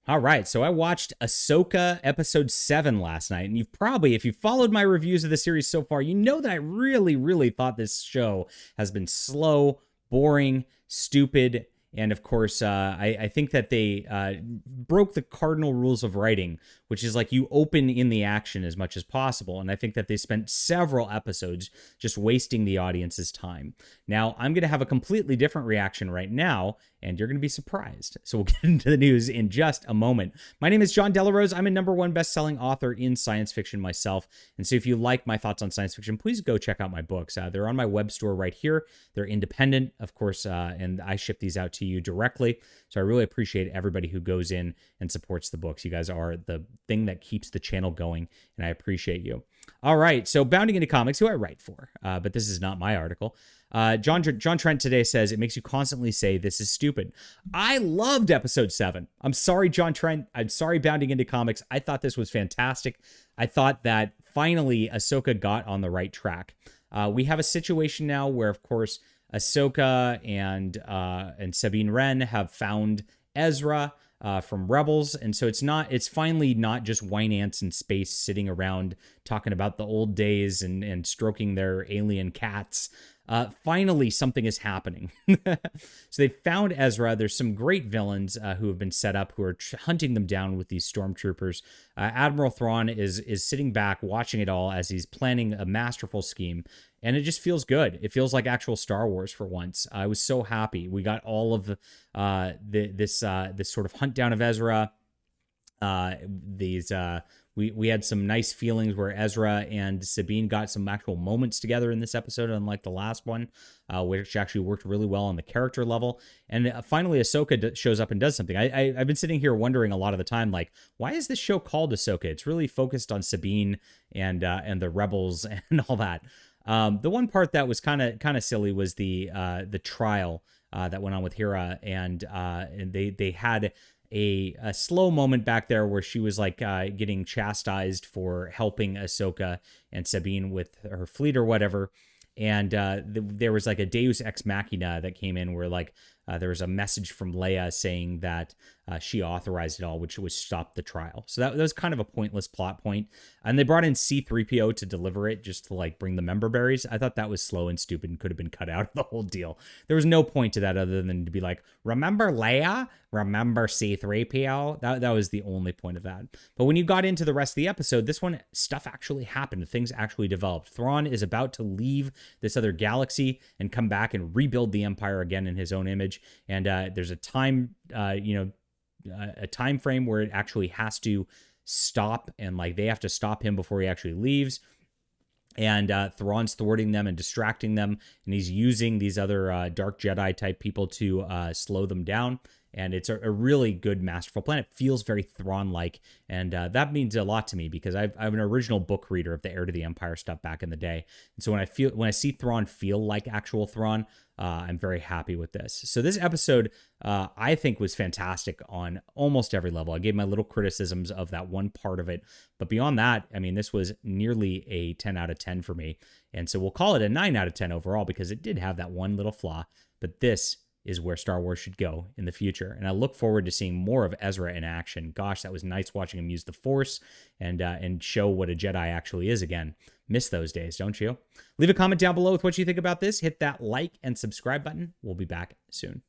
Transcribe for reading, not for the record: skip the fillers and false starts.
All right, so I watched Ahsoka episode 7 last night, and you've probably, if you followed my reviews of the series so far, you know that I really, really thought this show has been slow, boring, stupid, and of course, I think that they broke the cardinal rules of writing, which is like you open in the action as much as possible, and I think that they spent several episodes just wasting the audience's time. Now, I'm going to have a completely different reaction right now, and you're going to be surprised. So we'll get into the news in just a moment. My name is John Delarose. I'm a #1 best-selling author in science fiction myself. And so if you like my thoughts on science fiction, please go check out my books. They're on my web store right here. They're independent, of course, and I ship these out to you directly. So I really appreciate everybody who goes in and supports the books. You guys are the thing that keeps the channel going, and I appreciate you. All right, so Bounding into Comics, who I write for, but this is not my article. John Trent today says, it makes you constantly say, this is stupid. I loved episode 7. I'm sorry, John Trent. I'm sorry, Bounding into Comics. I thought this was fantastic. I thought that finally Ahsoka got on the right track. We have a situation now where, of course, Ahsoka and Sabine Wren have found Ezra from Rebels, and so it's finally not just wine ants in space sitting around talking about the old days and stroking their alien cats. Finally, something is happening. So they found Ezra. There's some great villains who have been set up who are hunting them down with these stormtroopers. Admiral Thrawn is sitting back watching it all as he's planning a masterful scheme. And it just feels good. It feels like actual Star Wars for once. I was so happy. We got all of this sort of hunt down of Ezra. We had some nice feelings where Ezra and Sabine got some actual moments together in this episode, unlike the last one, which actually worked really well on the character level. And finally, Ahsoka shows up and does something. I've been sitting here wondering a lot of the time, like, why is this show called Ahsoka? It's really focused on Sabine and the rebels and all that. The one part that was kind of silly was the trial that went on with Hera, and they had a slow moment back there where she was like getting chastised for helping Ahsoka and Sabine with her fleet or whatever. And there was like a Deus Ex Machina that came in where like there was a message from Leia saying that she authorized it all, which was stop the trial. So that was kind of a pointless plot point. And they brought in C-3PO to deliver it just to like bring the member berries. I thought that was slow and stupid and could have been cut out of the whole deal. There was no point to that other than to be like, remember Leia? Remember C-3PO? That was the only point of that. But when you got into the rest of the episode, this one, stuff actually happened. Things actually developed. Thrawn is about to leave this other galaxy and come back and rebuild the Empire again in his own image. And there's a time, a time frame where it actually has to stop, and like they have to stop him before he actually leaves. And Thrawn's thwarting them and distracting them, and he's using these other Dark Jedi type people to slow them down. And it's a really good, masterful plan. It feels very Thrawn-like, and that means a lot to me because I'm an original book reader of the Heir to the Empire stuff back in the day. And so when I see Thrawn feel like actual Thrawn, I'm very happy with this. So this episode, I think, was fantastic on almost every level. I gave my little criticisms of that one part of it, but beyond that, I mean, this was nearly a 10 out of 10 for me. And so we'll call it a 9 out of 10 overall because it did have that one little flaw, but this is where Star Wars should go in the future. And I look forward to seeing more of Ezra in action. Gosh, that was nice watching him use the Force and show what a Jedi actually is again. Miss those days, don't you? Leave a comment down below with what you think about this. Hit that like and subscribe button. We'll be back soon.